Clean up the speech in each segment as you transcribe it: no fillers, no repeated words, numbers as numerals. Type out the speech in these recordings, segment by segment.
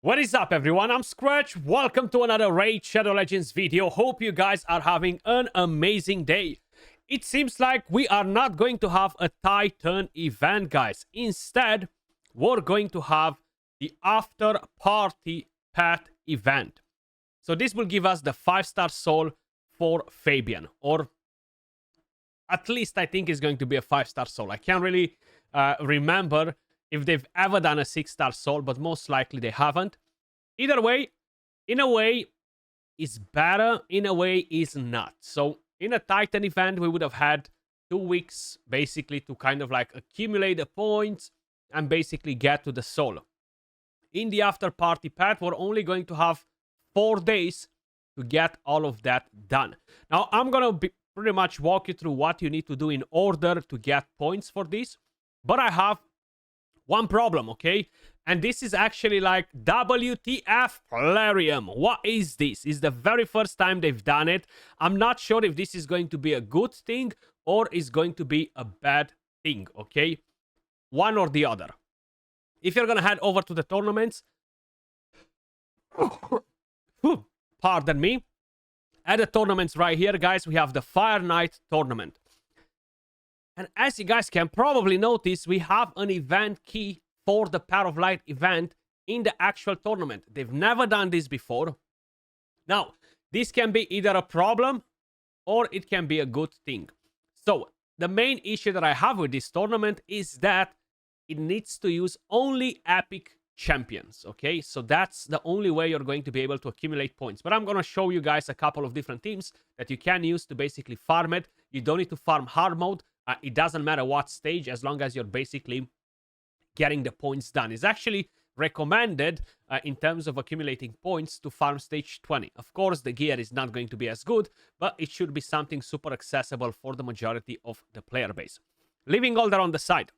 What is up, everyone? I'm Skratch. Welcome to another Raid Shadow Legends video. Hope you guys are having an amazing day. It seems like we are not going to have a Titan event, guys. Instead, we're going to have the After Party Pet event. So this will give us the 5-star soul for Fabian, or at least I think it's going to be a 5-star soul. I can't really remember if they've ever done a 6-star soul, but most likely they haven't. Either way, in a way, is better, in a way, is not. So in a Titan event, we would have had 2 weeks basically to kind of like accumulate the points and basically get to the soul. In the After Party Pet, we're only going to have 4 days to get all of that done. Now, I'm going to pretty much walk you through what you need to do in order to get points for this. But I have one problem, okay? And this is actually like WTF Plarium. What is this? It's the very first time they've done it. I'm not sure if this is going to be a good thing or is going to be a bad thing, okay? One or the other. If you're gonna head over to the tournaments, pardon me, at the tournaments right here, guys, we have the Fire Knight tournament. And as you guys can probably notice, we have an event key for the Pair of Light event in the actual tournament. They've never done this before. Now, this can be either a problem or it can be a good thing. So, the main issue that I have with this tournament is that it needs to use only epic champions, okay? So that's the only way you're going to be able to accumulate points. But I'm going to show you guys a couple of different teams that you can use to basically farm it. You don't need to farm hard mode. It doesn't matter what stage, as long as you're basically getting the points done. It's actually recommended in terms of accumulating points to farm stage 20. Of course, the gear is not going to be as good, but it should be something super accessible for the majority of the player base. Leaving all that on the side,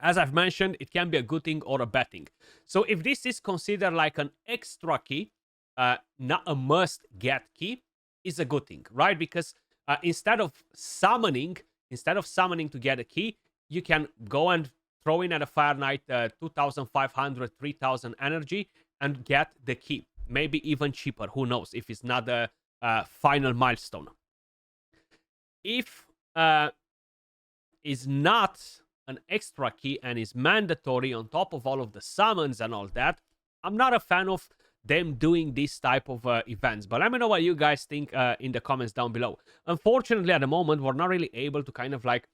as I've mentioned, it can be a good thing or a bad thing. So if this is considered like an extra key, not a must-get key, is a good thing, right? Because instead of summoning to get a key, you can go and throw in at a Fire Knight 2,500, 3,000 energy and get the key. Maybe even cheaper, who knows, if it's not the final milestone. If is not an extra key and is mandatory on top of all of the summons and all that, I'm not a fan of them doing this type of events. But let me know what you guys think in the comments down below. Unfortunately, at the moment, we're not really able to kind of like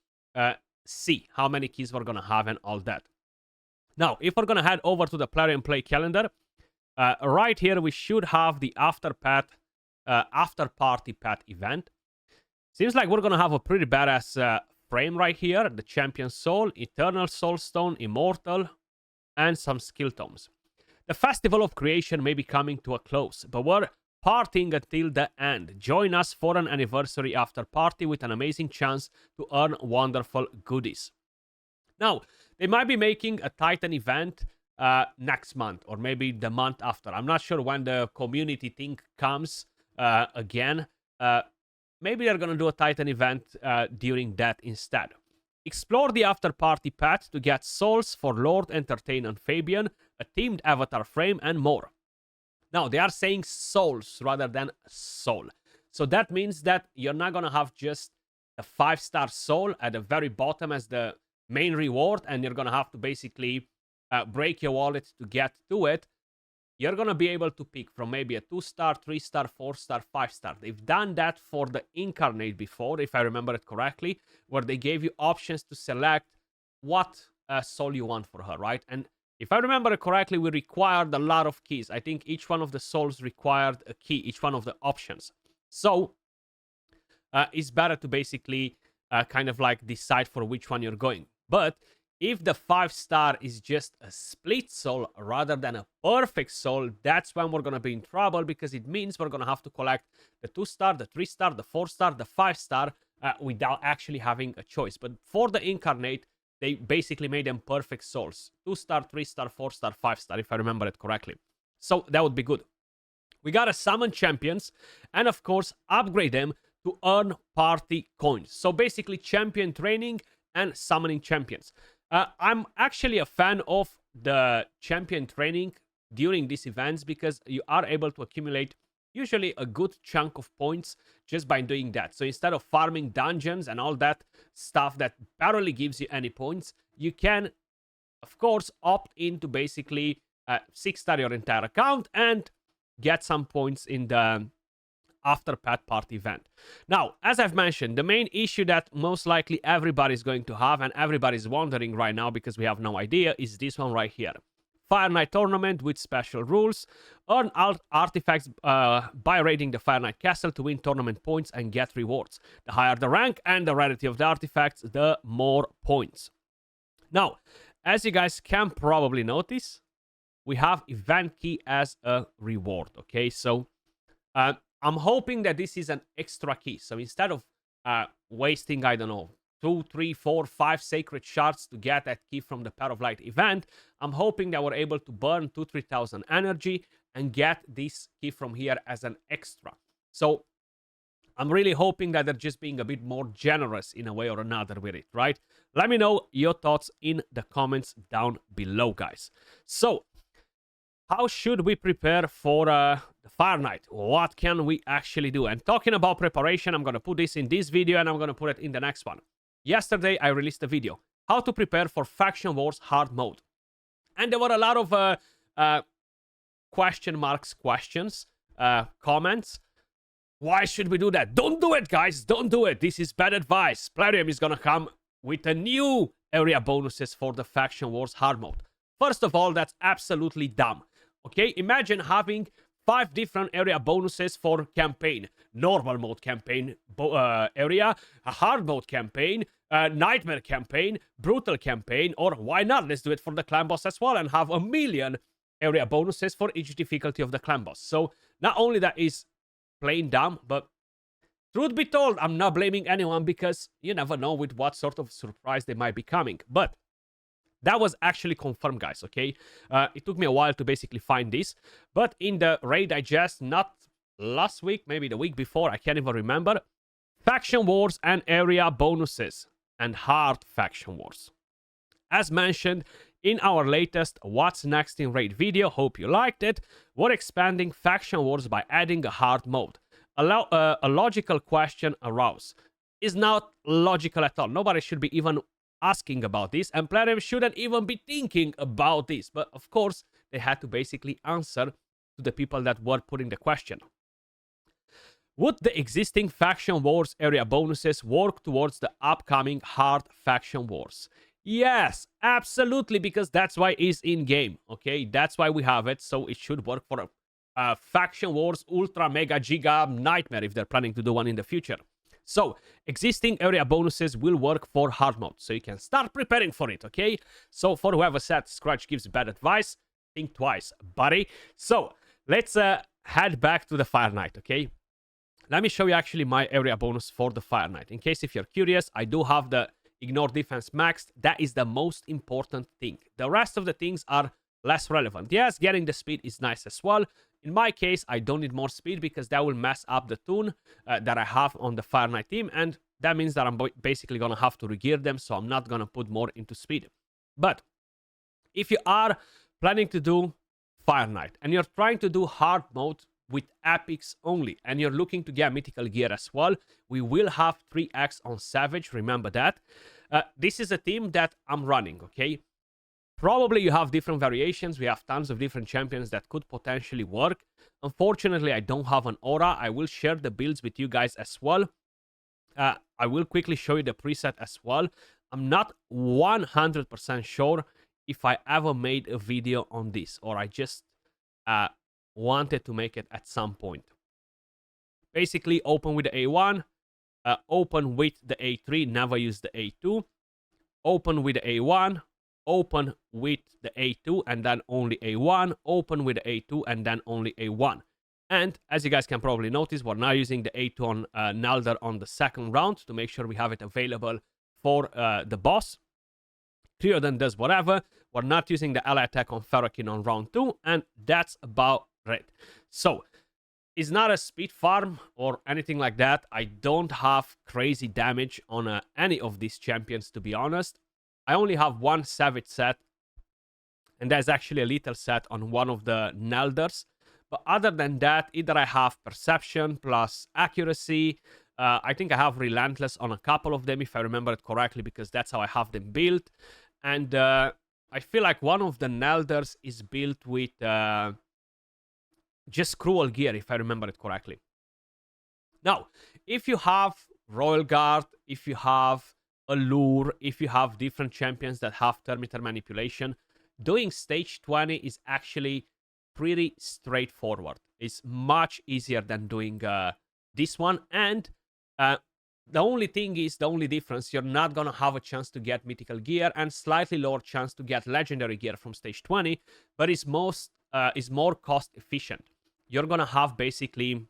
see how many keys we're gonna have and all that. Now, if we're gonna head over to the Plarium play calendar, right here we should have the After Party Pet event. Seems like we're gonna have a pretty badass frame right here: the Champion Soul, Eternal Soulstone, Immortal, and some skill tomes. The Festival of Creation may be coming to a close, but we're partying until the end. Join us for an anniversary after party with an amazing chance to earn wonderful goodies. Now, they might be making a Titan event next month or maybe the month after. I'm not sure when the community thing comes again. Maybe they're going to do a Titan event during that instead. Explore the After Party Pet to get souls for Lord, Entertain, and Fabian, a themed avatar frame, and more. Now, they are saying souls rather than soul. So that means that you're not going to have just a 5-star soul at the very bottom as the main reward, and you're going to have to basically break your wallet to get to it. You're going to be able to pick from maybe a 2-star, 3-star, 4-star, 5-star. They've done that for the Incarnate before, if I remember it correctly, where they gave you options to select what soul you want for her, right? And if I remember it correctly, we required a lot of keys. I think each one of the souls required a key, each one of the options. So it's better to basically kind of like decide for which one you're going. But if the 5-star is just a split soul rather than a perfect soul, that's when we're going to be in trouble, because it means we're going to have to collect the 2-star, the 3-star, the 4-star, the 5-star without actually having a choice. But for the Incarnate, they basically made them perfect souls. 2-star, 3-star, 4-star, 5-star, if I remember it correctly. So that would be good. We gotta summon champions and, of course, upgrade them to earn party coins. So basically champion training and summoning champions. I'm actually a fan of the champion training during these events because you are able to accumulate usually a good chunk of points just by doing that. So instead of farming dungeons and all that stuff that barely gives you any points, you can, of course, opt in to basically 6-star your entire account and get some points in the Afterparty event. Now, as I've mentioned, the main issue that most likely everybody's going to have and everybody's wondering right now because we have no idea is this one right here. Fire Knight tournament with special rules. Earn artifacts by raiding the Fire Knight castle to win tournament points and get rewards. The higher the rank and the rarity of the artifacts, the more points. Now, as you guys can probably notice, we have event key as a reward, okay? So, I'm hoping that this is an extra key. So instead of wasting, I don't know, 2, 3, 4, 5 sacred shards to get that key from the Path of Light event, I'm hoping that we're able to burn 2,000-3,000 energy and get this key from here as an extra. So I'm really hoping that they're just being a bit more generous in a way or another with it, right? Let me know your thoughts in the comments down below, guys. So, how should we prepare for the Fire Knight? What can we actually do? And talking about preparation, I'm going to put this in this video and I'm going to put it in the next one. Yesterday, I released a video. How to prepare for Faction Wars hard mode. And there were a lot of questions, comments. Why should we do that? Don't do it, guys. Don't do it. This is bad advice. Plarium is going to come with a new area bonuses for the Faction Wars hard mode. First of all, that's absolutely dumb. Okay, imagine having 5 different area bonuses for campaign. Normal mode campaign area, a hard mode campaign, a nightmare campaign, brutal campaign, or why not? Let's do it for the clan boss as well and have 1,000,000 area bonuses for each difficulty of the clan boss. So not only that is plain dumb, but truth be told, I'm not blaming anyone because you never know with what sort of surprise they might be coming. But that was actually confirmed, guys, okay? It took me a while to basically find this. But in the Raid Digest, not last week, maybe the week before, I can't even remember. Faction Wars and area bonuses and hard Faction Wars. As mentioned in our latest What's Next in Raid video, hope you liked it, we're expanding Faction Wars by adding a hard mode. A logical question arose. Is not logical at all. Nobody should be even asking about this, and Plarium shouldn't even be thinking about this. But of course, they had to basically answer to the people that were putting the question. Would the existing Faction Wars area bonuses work towards the upcoming hard Faction Wars? Yes, absolutely, because that's why it's in game, okay? That's why we have it, so it should work for a Faction Wars Ultra Mega Giga Nightmare if they're planning to do one in the future. So, existing area bonuses will work for hard mode, so you can start preparing for it, okay? So, for whoever said Skratch gives bad advice, think twice, buddy. So, let's head back to the Fire Knight, okay? Let me show you actually my area bonus for the Fire Knight. In case if you're curious, I do have the Ignore Defense maxed. That is the most important thing. The rest of the things are less relevant. Yes, getting the speed is nice as well. In my case, I don't need more speed because that will mess up the tune that I have on the Fire Knight team. And that means that I'm basically going to have to regear them. So I'm not going to put more into speed. But if you are planning to do Fire Knight and you're trying to do hard mode with epics only and you're looking to get mythical gear as well, we will have 3x on Savage. Remember that. This is a team that I'm running, okay? Probably you have different variations. We have tons of different champions that could potentially work. Unfortunately, I don't have an aura. I will share the builds with you guys as well. I will quickly show you the preset as well. I'm not 100% sure if I ever made a video on this or I just wanted to make it at some point. Basically, open with the A1, open with the A3, never use the A2, open with the A1, open with the A2 and then only A1, open with the A2 and then only A1. And as you guys can probably notice, we're now using the A2 on Nalder on the second round to make sure we have it available for the boss. Triodan does whatever. We're not using the ally attack on Ferrokin on round 2, and that's about it. So, it's not a speed farm or anything like that. I don't have crazy damage on any of these champions, to be honest. I only have one Savage set, And there's actually a little set on one of the Nelders. But other than that, either I have Perception plus Accuracy. I think I have Relentless on a couple of them, if I remember it correctly, because that's how I have them built. And I feel like one of the Nelders is built with just Cruel Gear, if I remember it correctly. Now, if you have Royal Guard, if you have Allure, if you have different champions that have Thermitar Manipulation, doing stage 20 is actually pretty straightforward. It's much easier than doing this one. And the only thing is, the only difference, you're not going to have a chance to get mythical gear and slightly lower chance to get legendary gear from stage 20, but it's more cost efficient. You're going to have basically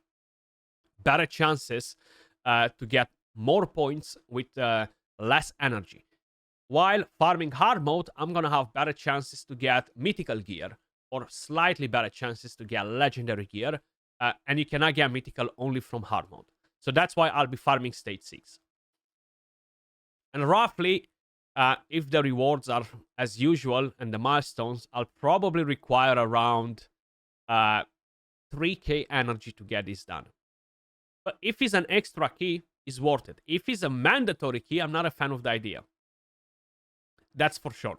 better chances to get more points with less energy. While farming hard mode, I'm going to have better chances to get mythical gear or slightly better chances to get legendary gear. And you cannot get mythical only from hard mode. So that's why I'll be farming stage 6. And roughly, if the rewards are as usual and the milestones, I'll probably require around 3k energy to get this done. But if it's an extra key, it's worth it. If it's a mandatory key, I'm not a fan of the idea. That's for sure.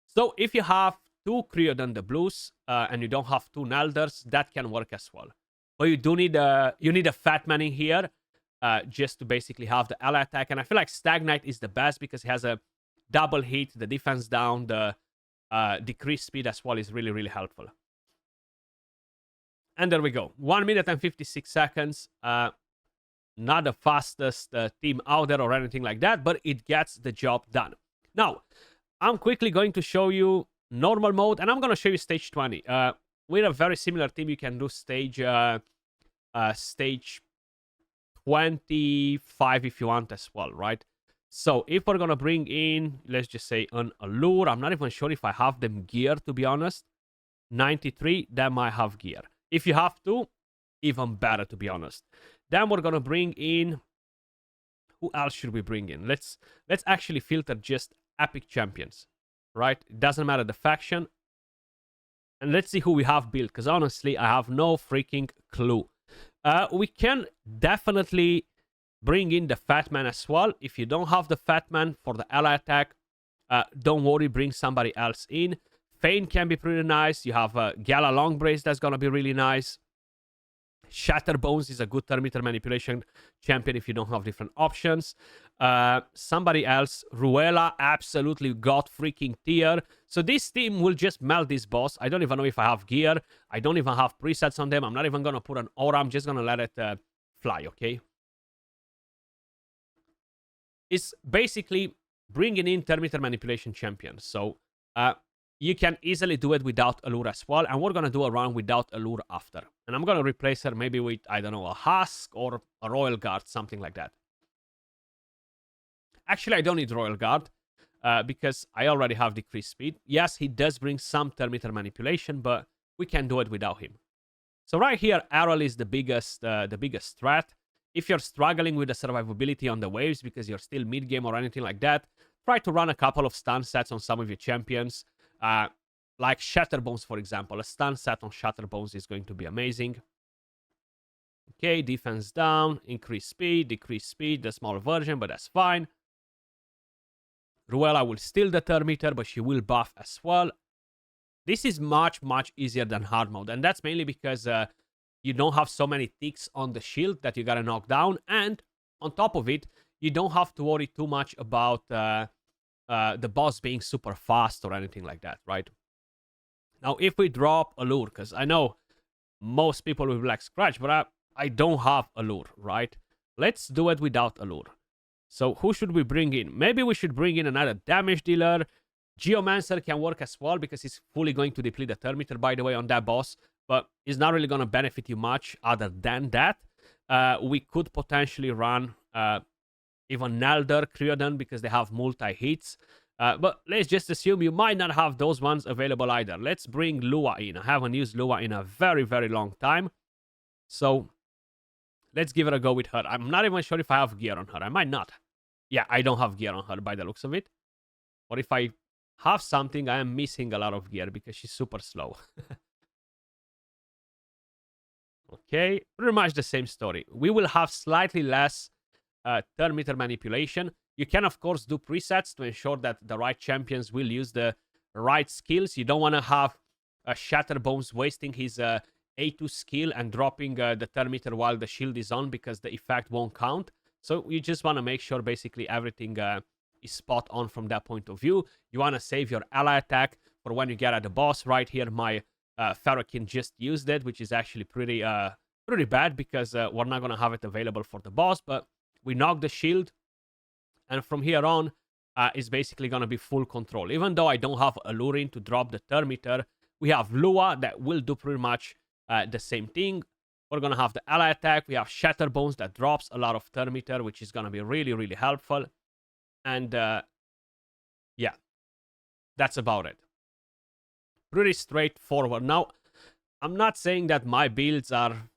So if you have 2 Creodon the Blues and you don't have 2 Nelders, that can work as well. But you do need a Fat Man in here just to basically have the ally attack. And I feel like Stagnite is the best because it has a double hit, the defense down, the decreased speed as well is really, really helpful. And there we go. 1 minute and 56 seconds. Not the fastest team out there or anything like that, but it gets the job done. Now, I'm quickly going to show you normal mode, and I'm going to show you stage 20. With a very similar team, you can do stage 25 if you want as well, right? So if we're going to bring in, let's just say an Allure. I'm not even sure if I have them gear, to be honest. 93, that might have gear. If you have to, even better, to be honest. Then we're going to bring in... Who else should we bring in? Let's actually filter just epic champions, right? It doesn't matter the faction. And let's see who we have built, because honestly, I have no freaking clue. We can definitely bring in the Fat Man as well. If you don't have the Fat Man for the ally attack, don't worry, bring somebody else in. Fane can be pretty nice. You have Gala Long Brace, that's going to be really nice. Shatterbones is a good Thermitar Manipulation champion if you don't have different options. Somebody else, Ruela, absolutely got freaking tier. So this team will just melt this boss. I don't even know if I have gear. I don't even have presets on them. I'm not even going to put an aura. I'm just going to let it fly, okay? It's basically bringing in Thermitar Manipulation champions. So you can easily do it without Allure as well. And we're going to do a run without Allure after. And I'm going to replace her maybe with, I don't know, a Husk or a Royal Guard, something like that. Actually, I don't need Royal Guard because I already have decreased speed. Yes, he does bring some Thermitar Manipulation, but we can do it without him. So right here, Aral is the biggest threat. If you're struggling with the survivability on the waves because you're still mid-game or anything like that, try to run a couple of stun sets on some of your champions. Like Shatterbones, for example. A stun set on Shatterbones is going to be amazing. Okay, defense down, increase speed, decrease speed, the small version, but that's fine. Ruela will steal the Thermitar, but she will buff as well. This is much, much easier than hard mode, and that's mainly because you don't have so many ticks on the shield that you gotta knock down, and on top of it, you don't have to worry too much about the boss being super fast or anything like that, right? Now, if we drop Allure, because I know most people will be like Skratch, but I don't have Allure, right? Let's do it without Allure. So who should we bring in? Maybe we should bring in another damage dealer. Geomancer can work as well because he's fully going to deplete the Thermitar, by the way, on that boss. But it's not really going to benefit you much other than that. We could potentially run even Nelder, Creodon, because they have multi-hits. But let's just assume you might not have those ones available either. Let's bring Lua in. I haven't used Lua in a very, very long time. So let's give it a go with her. I'm not even sure if I have gear on her. I might not. Yeah, I don't have gear on her by the looks of it. Or if I have something, I am missing a lot of gear because she's super slow. Okay, pretty much the same story. We will have slightly less turn meter manipulation. You can, of course, do presets to ensure that the right champions will use the right skills. You don't want to have Shatterbones wasting his A2 skill and dropping the turn meter while the shield is on because the effect won't count. So you just want to make sure basically everything is spot on from that point of view. You want to save your ally attack for when you get at the boss. Right here, my Ferrokin just used it, which is actually pretty bad because we're not going to have it available for the boss, but we knock the shield, and from here on, is basically going to be full control. Even though I don't have Alluring to drop the turn meter, we have Lua that will do pretty much the same thing. We're going to have the ally attack. We have Shatterbones that drops a lot of turn meter, which is going to be really, really helpful. And yeah, that's about it. Pretty straightforward. Now, I'm not saying that my builds are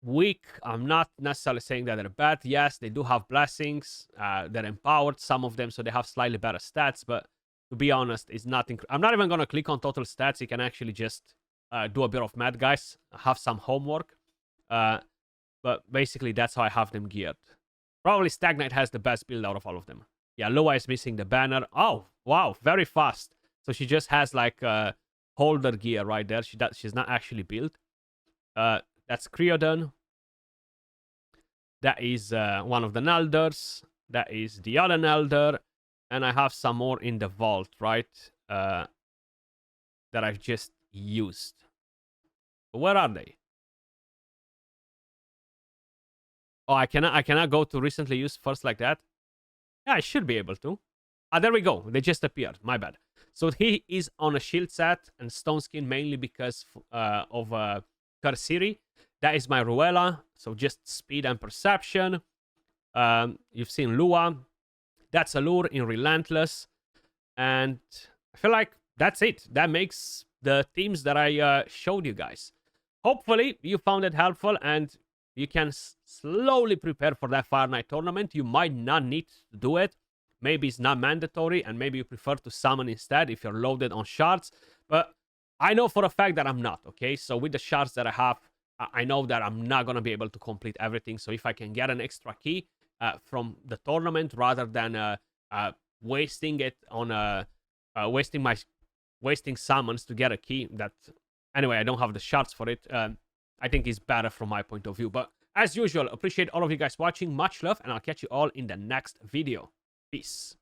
weak. I'm not necessarily saying that they're bad. Yes, they do have blessings. They're empowered, some of them, so they have slightly better stats. But to be honest, it's nothing. I'm not even going to click on total stats. You can actually just do a bit of math, guys. Have some homework. But basically, that's how I have them geared. Probably Stagnite has the best build out of all of them. Yeah, Lua is missing the banner. Oh, wow, very fast. So she just has like holder gear right there. She's not actually built. That's Creodon. That is one of the Nelders. That is the other Nelder. And I have some more in the vault, right? That I've just used. Where are they? Oh, I cannot go to recently used first like that. Yeah, I should be able to. Ah, there we go. They just appeared. My bad. So he is on a shield set and stone skin mainly because of Karsiri. That is my Ruella. So just speed and perception. You've seen Lua. That's Allure in Relentless. And I feel like that's it. That makes the teams that I showed you guys. Hopefully you found it helpful and you can slowly prepare for that Fire Knight tournament. You might not need to do it. Maybe it's not mandatory, and maybe you prefer to summon instead if you're loaded on shards. But I know for a fact that I'm not, okay? So with the shards that I have, I know that I'm not going to be able to complete everything. So if I can get an extra key from the tournament rather than wasting it on wasting summons to get a key, that anyway, I don't have the shards for it. I think is better from my point of view. But as usual, appreciate all of you guys watching. Much love, and I'll catch you all in the next video. Peace.